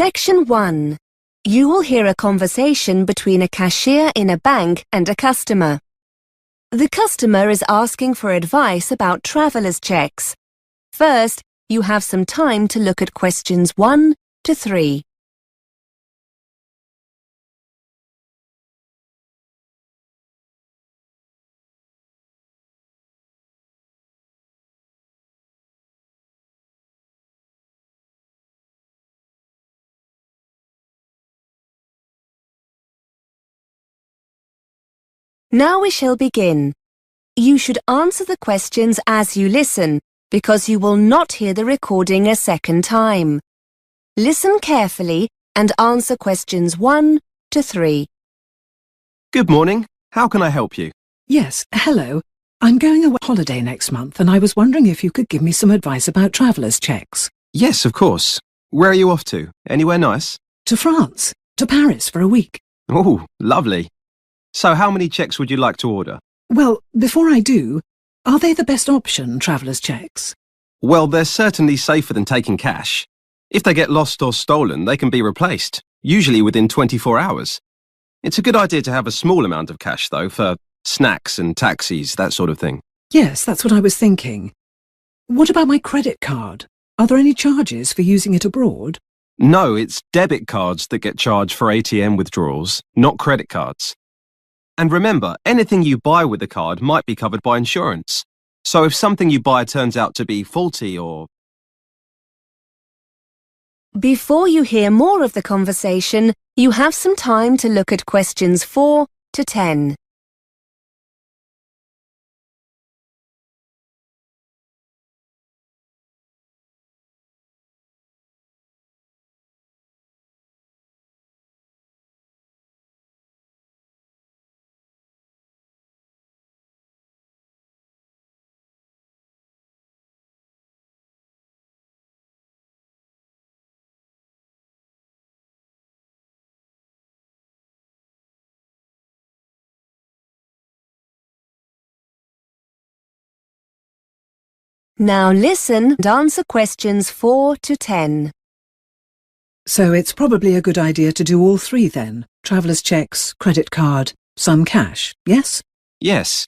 Section 1. You will hear a conversation between a cashier in a bank and a customer. The customer is asking for advice about traveller's checks. First, you have some time to look at questions 1 to 3. Now we shall begin. You should answer the questions as you listen, because you will not hear the recording a second time. Listen carefully and answer questions 1 to 3. Good morning. How can I help you? Yes, hello. I'm going away on holiday next month and I was wondering if you could give me some advice about traveller's checks. Yes, of course. Where are you off to? Anywhere nice? To France, to Paris for a week. Oh, lovely. So how many checks would you like to order? Well, before I do, are they the best option, traveller's checks? Well, they're certainly safer than taking cash. If they get lost or stolen, they can be replaced, usually within 24 hours. It's a good idea to have a small amount of cash, though, for snacks and taxis, that sort of thing. Yes, that's what I was thinking. What about my credit card? Are there any charges for using it abroad? No, it's debit cards that get charged for ATM withdrawals, not credit cards. And remember, anything you buy with the card might be covered by insurance. So if something you buy turns out to be faulty or... Before you hear more of the conversation, you have some time to look at questions 4 to 10. Now listen and answer questions 4 to 10. So it's probably a good idea to do all three then. Traveller's checks, credit card, some cash, yes? Yes.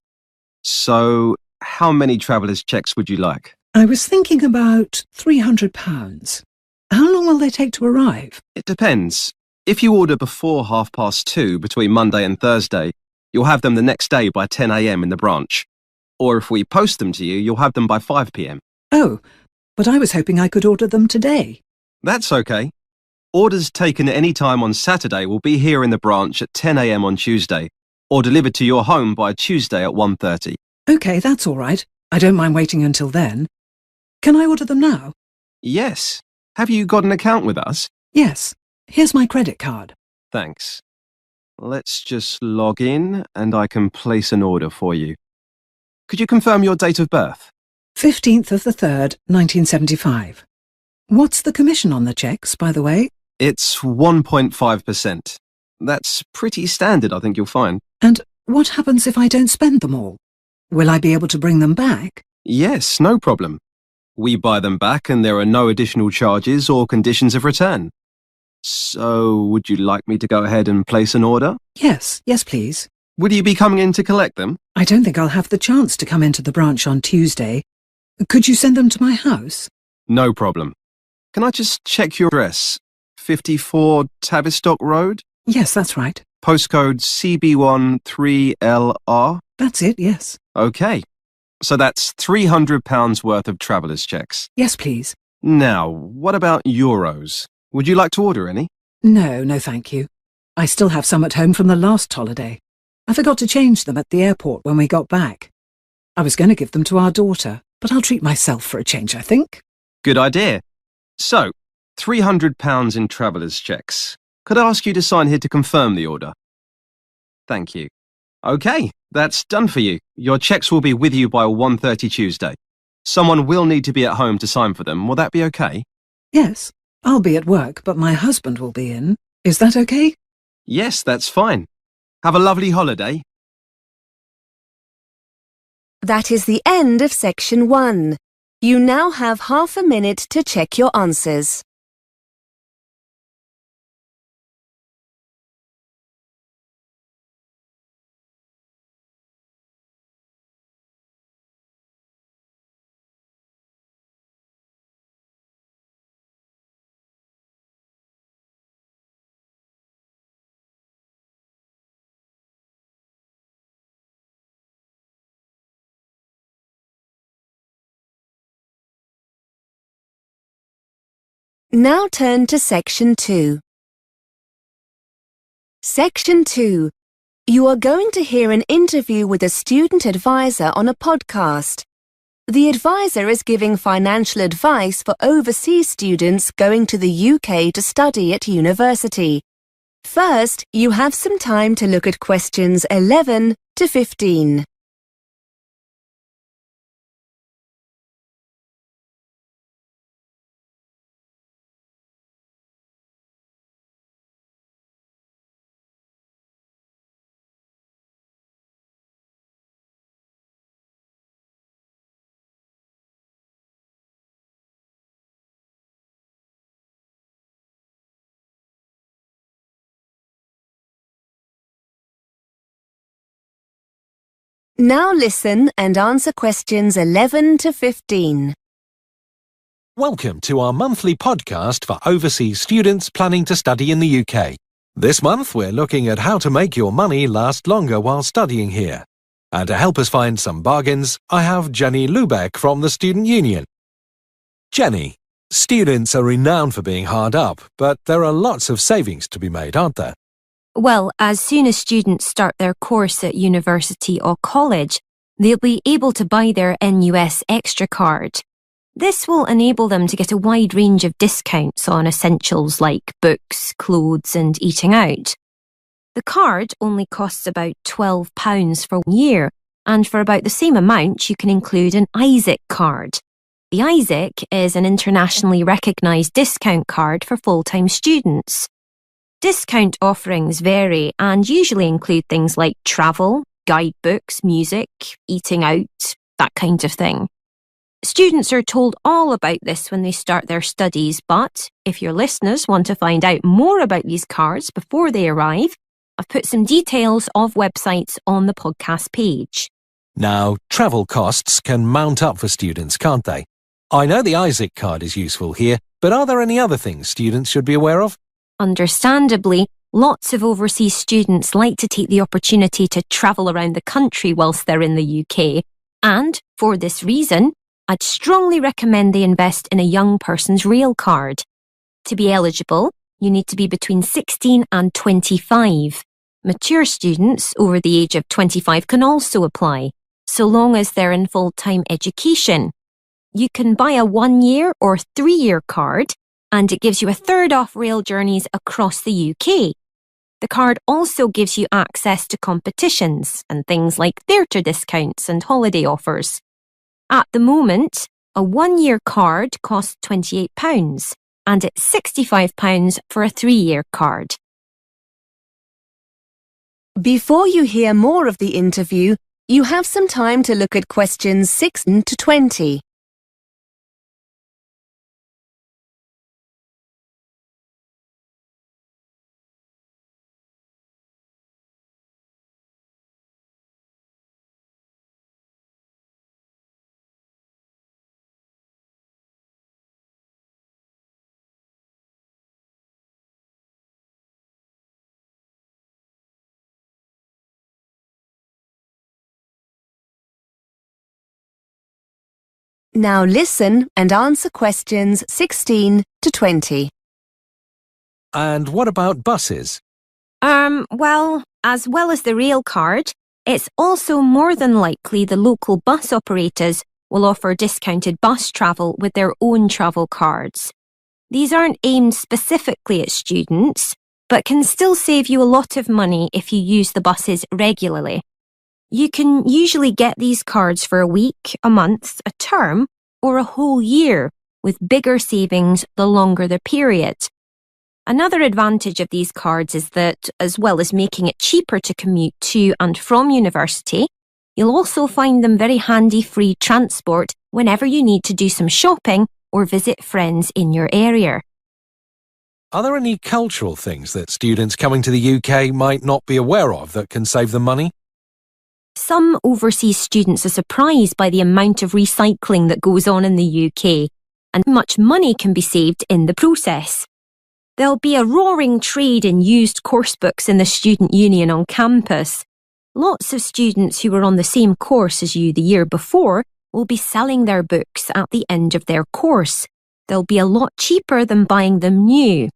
So, how many traveller's checks would you like? I was thinking about £300. How long will they take to arrive? It depends. If you order before 2:30 between Monday and Thursday, you'll have them the next day by 10 a.m. in the branch. Or if we post them to you, you'll have them by 5 p.m. Oh, but I was hoping I could order them today. That's okay. Orders taken at any time on Saturday will be here in the branch at 10 a.m. on Tuesday, or delivered to your home by Tuesday at 1:30. OK, that's all right. I don't mind waiting until then. Can I order them now? Yes. Have you got an account with us? Yes. Here's my credit card. Thanks. Let's just log in and I can place an order for you. Could you confirm your date of birth? 15th of the 3rd, 1975. What's the commission on the checks, by the way? It's 1.5%. That's pretty standard, I think you'll find. And what happens if I don't spend them all? Will I be able to bring them back? Yes, no problem. We buy them back and there are no additional charges or conditions of return. So, would you like me to go ahead and place an order? Yes, please. Would you be coming in to collect them? I don't think I'll have the chance to come into the branch on Tuesday. Could you send them to my house? No problem. Can I just check your address? 54 Tavistock Road? Yes, that's right. Postcode CB1 3LR? That's it, yes. OK. So that's £300 worth of traveller's checks. Yes, please. Now, what about euros? Would you like to order any? No, thank you. I still have some at home from the last holiday. I forgot to change them at the airport when we got back. I was going to give them to our daughter, but I'll treat myself for a change, I think. Good idea. So, £300 in traveller's checks. Could I ask you to sign here to confirm the order? Thank you. OK, that's done for you. Your checks will be with you by 1:30 Tuesday. Someone will need to be at home to sign for them. Will that be OK? Yes, I'll be at work, but my husband will be in. Is that OK? Yes, that's fine. Have a lovely holiday. That is the end of Section 1. You now have half a minute to check your answers. Now turn to Section 2. Section 2. You are going to hear an interview with a student advisor on a podcast. The advisor is giving financial advice for overseas students going to the UK to study at university. First, you have some time to look at questions 11 to 15. Now listen and answer questions 11 to 15. Welcome to our monthly podcast for overseas students planning to study in the UK. This month we're looking at how to make your money last longer while studying here. And to help us find some bargains, I have Jenny Lubeck from the Student Union. Jenny, students are renowned for being hard up, but there are lots of savings to be made, aren't there? Well, as soon as students start their course at university or college, they'll be able to buy their NUS Extra card. This will enable them to get a wide range of discounts on essentials like books, clothes and eating out. The card only costs about £12 for 1 year, and for about the same amount you can include an ISIC card. The ISIC is an internationally recognised discount card for full-time students. Discount offerings vary and usually include things like travel, guidebooks, music, eating out, that kind of thing. Students are told all about this when they start their studies, but if your listeners want to find out more about these cards before they arrive, I've put some details of websites on the podcast page. Now, travel costs can mount up for students, can't they? I know the ISIC card is useful here, but are there any other things students should be aware of? Understandably, lots of overseas students like to take the opportunity to travel around the country whilst they're in the UK, and for this reason, I'd strongly recommend they invest in a young person's rail card. To be eligible, you need to be between 16 and 25. Mature students over the age of 25 can also apply, so long as they're in full-time education. You can buy a 1-year or 3-year card, and it gives you a third off rail journeys across the UK. The card also gives you access to competitions and things like theatre discounts and holiday offers. At the moment, a 1-year card costs £28 and it's £65 for a 3-year card. Before you hear more of the interview, you have some time to look at questions 16 to 20. Now listen and answer questions 16 to 20. And what about buses? Well, as well as the rail card, it's also more than likely the local bus operators will offer discounted bus travel with their own travel cards. These aren't aimed specifically at students, but can still save you a lot of money if you use the buses regularly. You can usually get these cards for a week, a month, a term, or a whole year, with bigger savings the longer the period. Another advantage of these cards is that, as well as making it cheaper to commute to and from university, you'll also find them very handy free transport whenever you need to do some shopping or visit friends in your area. Are there any cultural things that students coming to the UK might not be aware of that can save them money? Some overseas students are surprised by the amount of recycling that goes on in the UK, and much money can be saved in the process. There'll be a roaring trade in used course books in the Student Union on campus. Lots of students who were on the same course as you the year before will be selling their books at the end of their course. they'll be a lot cheaper than buying them new.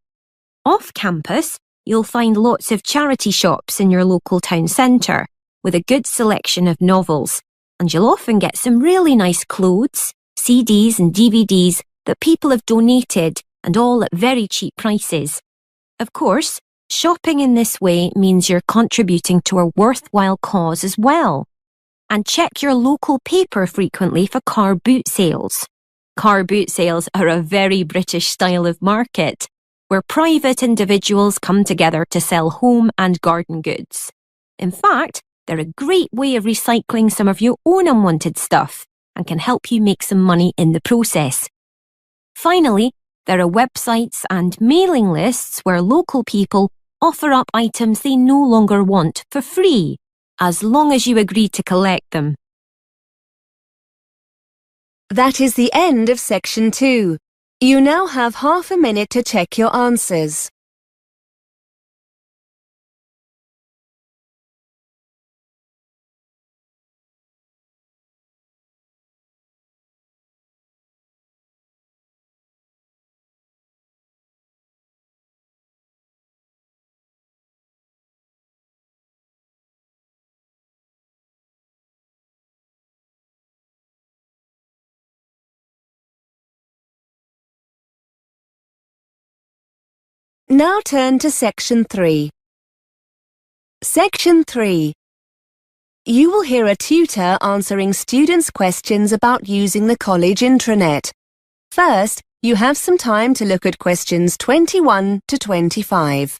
Off campus, you'll find lots of charity shops in your local town centre with a good selection of novels, and you'll often get some really nice clothes, CDs and DVDs that people have donated, and all at very cheap prices. Of course, shopping in this way means you're contributing to a worthwhile cause as well. And check your local paper frequently for car boot sales. Car boot sales are a very British style of market, where private individuals come together to sell home and garden goods. In fact, they're a great way of recycling some of your own unwanted stuff and can help you make some money in the process. Finally, there are websites and mailing lists where local people offer up items they no longer want for free, as long as you agree to collect them. That is the end of section 2. You now have half a minute to check your answers. Now turn to section 3. Section 3. You will hear a tutor answering students' questions about using the college intranet. First, you have some time to look at questions 21 to 25.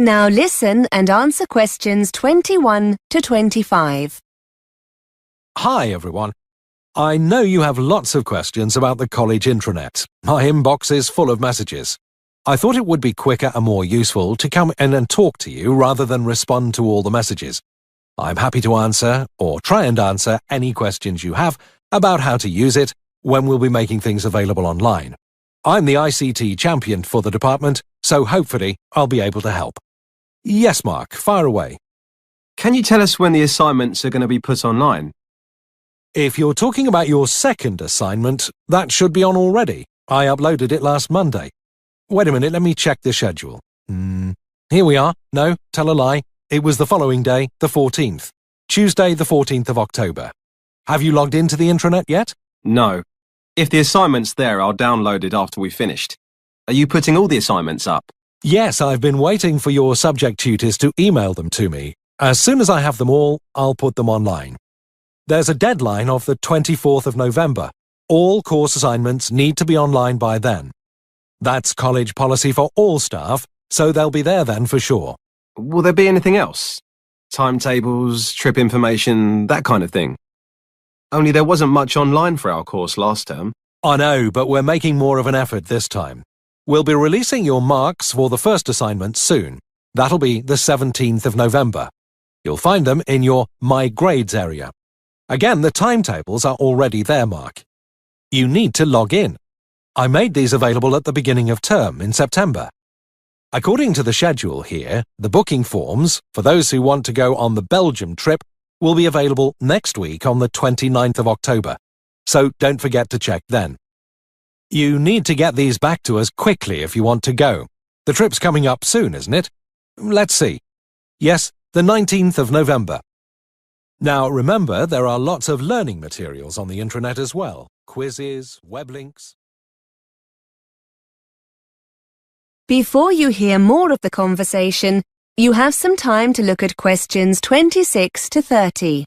Now listen and answer questions 21 to 25. Hi everyone. I know you have lots of questions about the college intranet. My inbox is full of messages. I thought it would be quicker and more useful to come in and talk to you rather than respond to all the messages. I'm happy to answer, or try and answer, any questions you have about how to use it when we'll be making things available online. I'm the ICT champion for the department, so hopefully I'll be able to help. Yes, Mark, fire away. Can you tell us when the assignments are going to be put online? If you're talking about your second assignment, that should be on already. I uploaded it last Monday. Wait a minute, let me check the schedule. Here we are. No, tell a lie. It was the following day, the 14th. Tuesday, the 14th of October. Have you logged into the intranet yet? No. If the assignment's there, I'll download it after we've finished. Are you putting all the assignments up? Yes, I've been waiting for your subject tutors to email them to me. As soon as I have them all, I'll put them online. There's a deadline of the 24th of November. All course assignments need to be online by then. That's college policy for all staff, so they'll be there then for sure. Will there be anything else? Timetables, trip information, that kind of thing? Only there wasn't much online for our course last term. I know, but we're making more of an effort this time. We'll be releasing your marks for the first assignment soon. That'll be the 17th of November. You'll find them in your My Grades area. Again, the timetables are already there, Mark. You need to log in. I made these available at the beginning of term in September. According to the schedule here, the booking forms, for those who want to go on the Belgium trip, will be available next week on the 29th of October. So don't forget to check then. You need to get these back to us quickly if you want to go. The trip's coming up soon, isn't it? Let's see. Yes, the 19th of November. Now remember, there are lots of learning materials on the intranet as well. Quizzes, web links. Before you hear more of the conversation, you have some time to look at questions 26 to 30.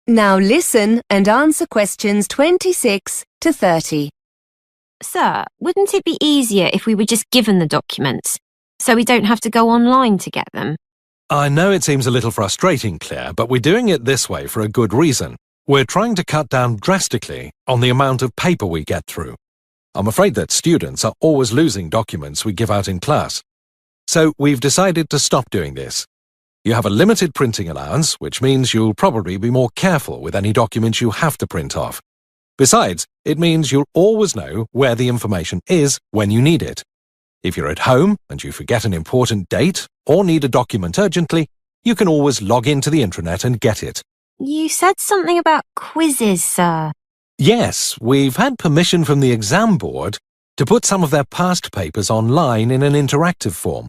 Now listen and answer questions 26 to 30. Sir, wouldn't it be easier if we were just given the documents, so we don't have to go online to get them? I know it seems a little frustrating, Claire, but we're doing it this way for a good reason. We're trying to cut down drastically on the amount of paper we get through. I'm afraid that students are always losing documents we give out in class. So we've decided to stop doing this. You have a limited printing allowance, which means you'll probably be more careful with any documents you have to print off. Besides, it means you'll always know where the information is when you need it. If you're at home and you forget an important date or need a document urgently, you can always log into the intranet and get it. You said something about quizzes, sir. Yes, we've had permission from the exam board to put some of their past papers online in an interactive form.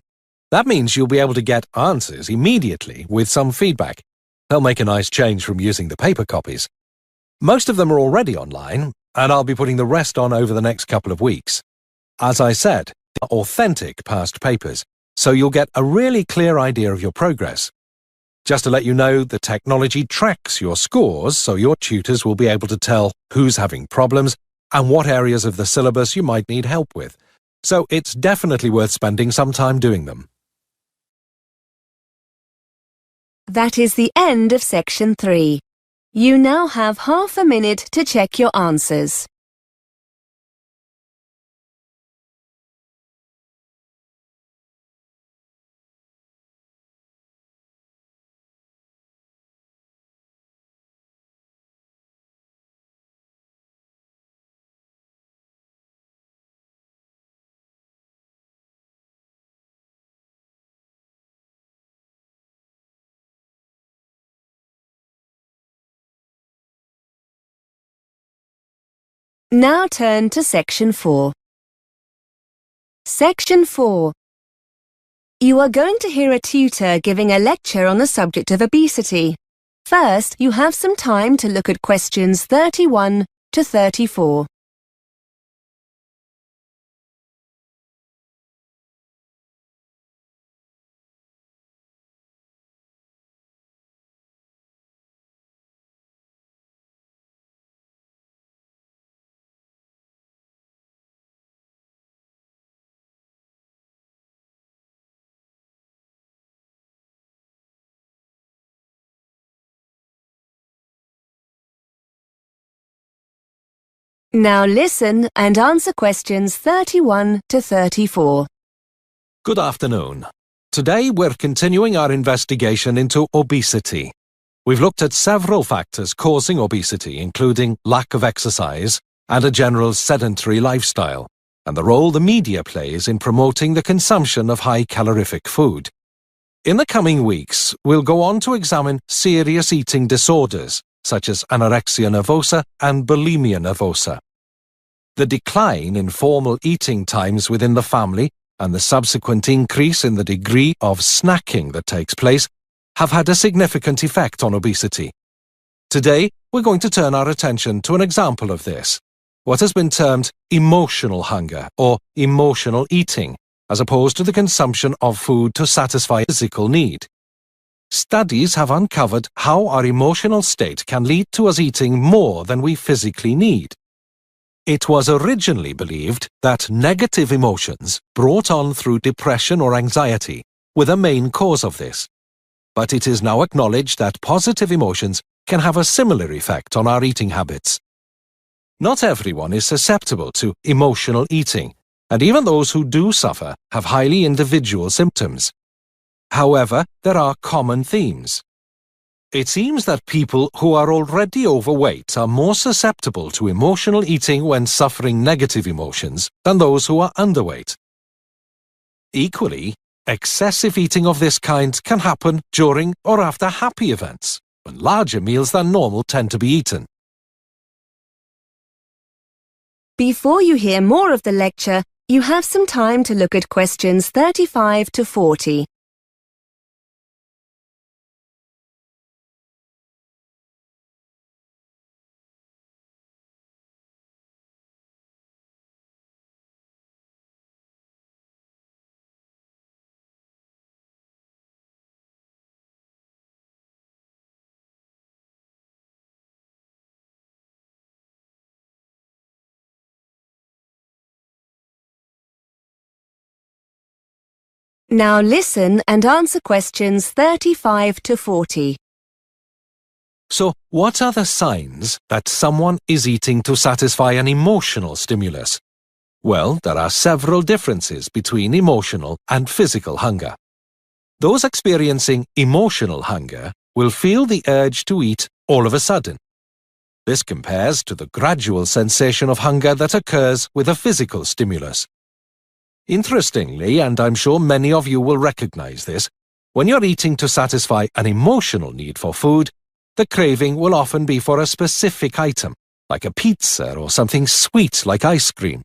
That means you'll be able to get answers immediately with some feedback. They'll make a nice change from using the paper copies. Most of them are already online, and I'll be putting the rest on over the next couple of weeks. As I said, they're authentic past papers, so you'll get a really clear idea of your progress. Just to let you know, the technology tracks your scores, so your tutors will be able to tell who's having problems and what areas of the syllabus you might need help with. So it's definitely worth spending some time doing them. That is the end of section 3. You now have half a minute to check your answers. Now turn to section 4. Section 4. You are going to hear a tutor giving a lecture on the subject of obesity. First, you have some time to look at questions 31 to 34. Now listen and answer questions 31 to 34. Good afternoon. Today we're continuing our investigation into obesity. We've looked at several factors causing obesity, including lack of exercise and a general sedentary lifestyle, and the role the media plays in promoting the consumption of high-calorific food. In the coming weeks, we'll go on to examine serious eating disorders, such as anorexia nervosa and bulimia nervosa. The decline in formal eating times within the family and the subsequent increase in the degree of snacking that takes place have had a significant effect on obesity. Today, we're going to turn our attention to an example of this, what has been termed emotional hunger or emotional eating, as opposed to the consumption of food to satisfy physical need. Studies have uncovered how our emotional state can lead to us eating more than we physically need. It was originally believed that negative emotions brought on through depression or anxiety were the main cause of this. But it is now acknowledged that positive emotions can have a similar effect on our eating habits. Not everyone is susceptible to emotional eating, and even those who do suffer have highly individual symptoms. However, there are common themes. It seems that people who are already overweight are more susceptible to emotional eating when suffering negative emotions than those who are underweight. Equally, excessive eating of this kind can happen during or after happy events, when larger meals than normal tend to be eaten. Before you hear more of the lecture, you have some time to look at questions 35 to 40. Now listen and answer questions 35 to 40. So, what are the signs that someone is eating to satisfy an emotional stimulus? Well, there are several differences between emotional and physical hunger. Those experiencing emotional hunger will feel the urge to eat all of a sudden. This compares to the gradual sensation of hunger that occurs with a physical stimulus. Interestingly, and I'm sure many of you will recognize this, when you're eating to satisfy an emotional need for food, the craving will often be for a specific item, like a pizza or something sweet like ice cream.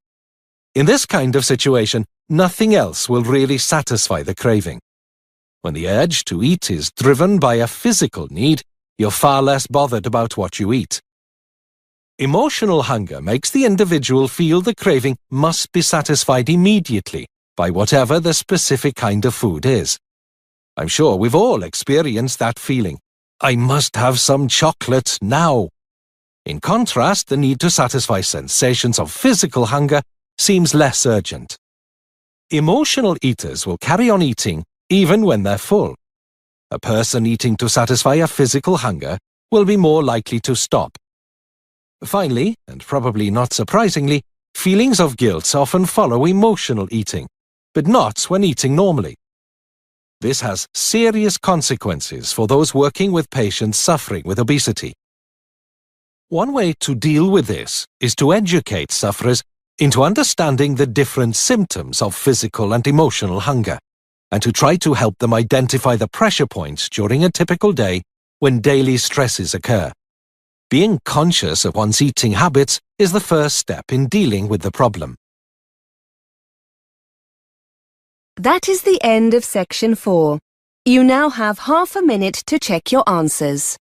In this kind of situation, nothing else will really satisfy the craving. When the urge to eat is driven by a physical need, you're far less bothered about what you eat. Emotional hunger makes the individual feel the craving must be satisfied immediately by whatever the specific kind of food is. I'm sure we've all experienced that feeling. I must have some chocolate now. In contrast, the need to satisfy sensations of physical hunger seems less urgent. Emotional eaters will carry on eating even when they're full. A person eating to satisfy a physical hunger will be more likely to stop. Finally, and probably not surprisingly, feelings of guilt often follow emotional eating, but not when eating normally. This has serious consequences for those working with patients suffering with obesity. One way to deal with this is to educate sufferers into understanding the different symptoms of physical and emotional hunger, and to try to help them identify the pressure points during a typical day when daily stresses occur. Being conscious of one's eating habits is the first step in dealing with the problem. That is the end of section 4. You now have half a minute to check your answers.